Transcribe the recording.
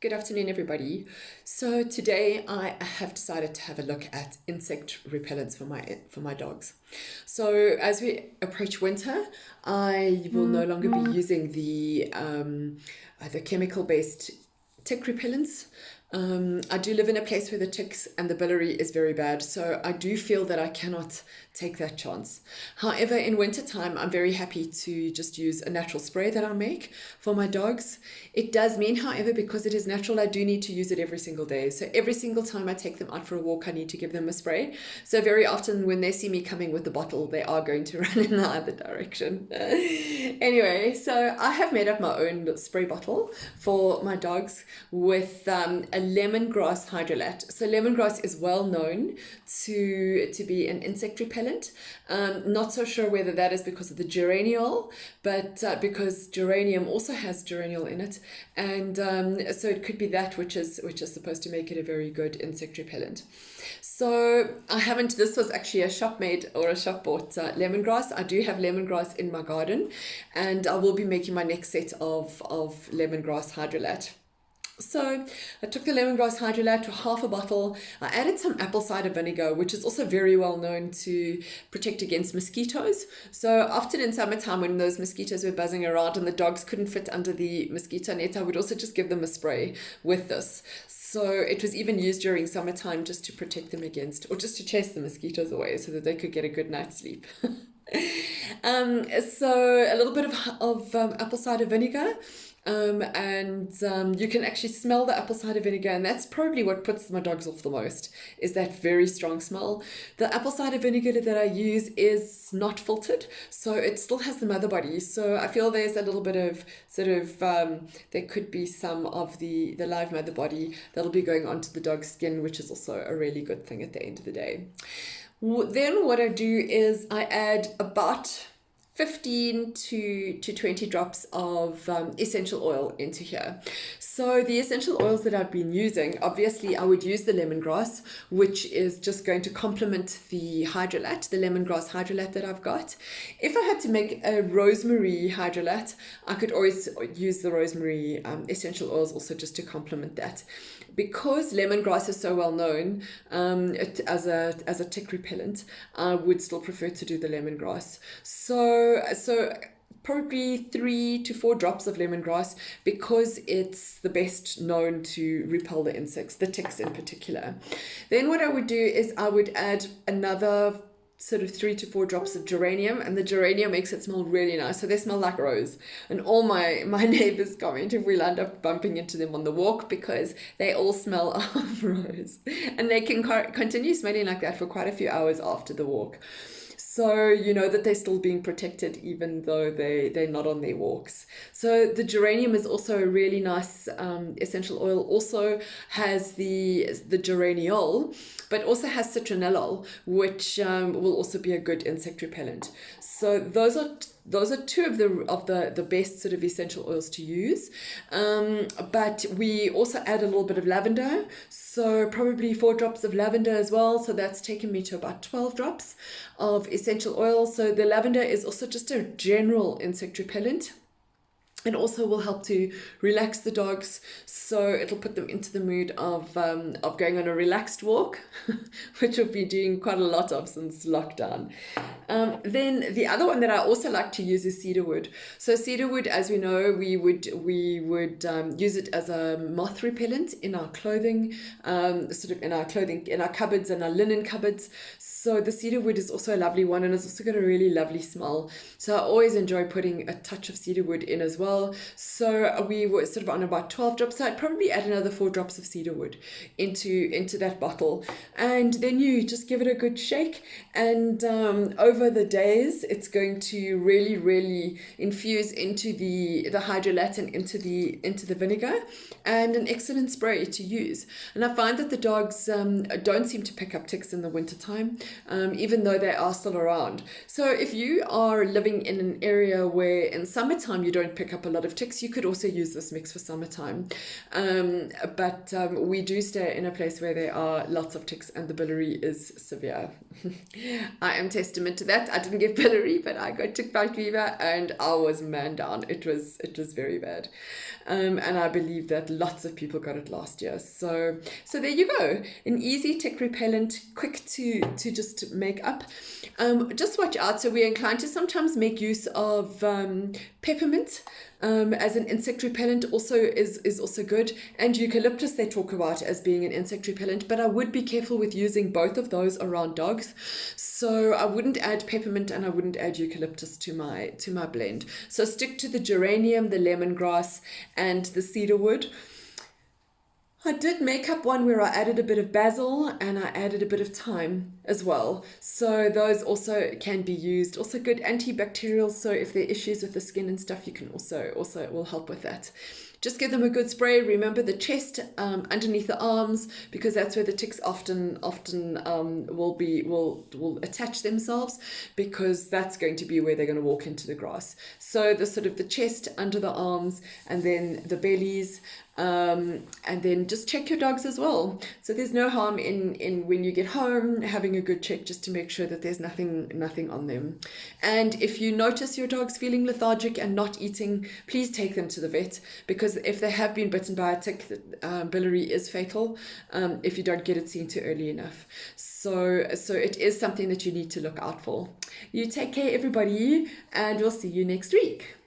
Good afternoon, everybody. So today I have decided to have a look at insect repellents for my dogs. So as we approach winter, I will no longer be using the chemical based tick repellents. I do live in a place where the ticks and the biliary is very bad, so I do feel that I cannot take that chance. However, in wintertime, I'm very happy to just use a natural spray that I make for my dogs. It does mean, however, because it is natural, I do need to use it every single day. So every single time I take them out for a walk, I need to give them a spray. So very often when they see me coming with the bottle, they are going to run in the other direction. Anyway, so I have made up my own spray bottle for my dogs with a lemongrass hydrolat. So lemongrass is well known to be an insect repellent. Not so sure whether that is because of the geraniol, but because geranium also has geraniol in it, and so it could be that which is supposed to make it a very good insect repellent. So I haven't. This was actually a shop made or a shop bought lemongrass. I do have lemongrass in my garden, and I will be making my next set of lemongrass hydrolat. So I took the lemongrass hydrolat to half a bottle. I added some apple cider vinegar, which is also very well known to protect against mosquitoes. So often in summertime when those mosquitoes were buzzing around and the dogs couldn't fit under the mosquito net, I would also just give them a spray with this. So it was even used during summertime just to protect them against, or just to chase the mosquitoes away so that they could get a good night's sleep. So a little bit of apple cider vinegar, and you can actually smell the apple cider vinegar, and that's probably what puts my dogs off the most, is that very strong smell. The apple cider vinegar that I use is not filtered, so it still has the mother body, so I feel there's a little bit of there could be some of the live mother body that'll be going onto the dog's skin, which is also a really good thing at the end of the day. Then what I do is I add about 15 to 20 drops of essential oil into here. So the essential oils that I've been using, obviously I would use the lemongrass, which is just going to complement the hydrolat, the lemongrass hydrolat that I've got. If I had to make a rosemary hydrolat, I could always use the rosemary essential oils also just to complement that. Because lemongrass is so well known as a tick repellent, I would still prefer to do the lemongrass. So probably 3 to 4 drops of lemongrass, because it's the best known to repel the insects, the ticks in particular. Then what I would do is I would add another sort of 3 to 4 drops of geranium, and the geranium makes it smell really nice, so they smell like rose. And all my neighbors comment if we'll end up bumping into them on the walk, because they all smell of rose, and they can continue smelling like that for quite a few hours after the walk. So you know that they're still being protected even though they're not on their walks. So the geranium is also a really nice essential oil. Also has the geraniol, but also has citronellol, which will also be a good insect repellent. So those are two of the best sort of essential oils to use. But we also add a little bit of lavender, so probably 4 drops of lavender as well. So that's taken me to about 12 drops of essential oil. So the lavender is also just a general insect repellent. It also will help to relax the dogs, so it'll put them into the mood of going on a relaxed walk, which we've been doing quite a lot of since lockdown. Then the other one that I also like to use is cedarwood. So cedarwood, as we know, we would use it as a moth repellent in our clothing, in our cupboards and our linen cupboards. So the cedarwood is also a lovely one, and it's also got a really lovely smell. So I always enjoy putting a touch of cedarwood in as well. So we were sort of on about 12 drops. So I'd probably add another 4 drops of cedarwood into that bottle, and then you just give it a good shake, and over the days it's going to really infuse into the hydrolat and into the vinegar, and an excellent spray to use. And I find that the dogs don't seem to pick up ticks in the wintertime, even though they are still around. So if you are living in an area where in summertime you don't pick up up a lot of ticks. You could also use this mix for summertime. But we do stay in a place where there are lots of ticks and the biliary is severe. I am testament to that. I didn't get biliary, but I got tick bite fever and I was man down. It was very bad. And I believe that lots of people got it last year. So there you go. An easy tick repellent, quick to just make up. Just watch out. So we're inclined to sometimes make use of peppermint as an insect repellent also is also good, and eucalyptus they talk about as being an insect repellent, but I would be careful with using both of those around dogs. So I wouldn't add peppermint and I wouldn't add eucalyptus to my blend. So stick to the geranium, the lemongrass, and the cedarwood. I did make up one where I added a bit of basil and I added a bit of thyme as well. So those also can be used. Also good antibacterial. So if there are issues with the skin and stuff, you can also it will help with that. Just give them a good spray. Remember the chest, underneath the arms, because that's where the ticks often will attach themselves, because that's going to be where they're going to walk into the grass. So the sort of the chest, under the arms, and then the bellies. And then just check your dogs as well. So there's no harm in when you get home having a good check just to make sure that there's nothing on them. And if you notice your dog's feeling lethargic and not eating, please take them to the vet, because if they have been bitten by a tick, biliary is fatal if you don't get it seen too early enough. So it is something that you need to look out for. You take care, everybody, and we'll see you next week.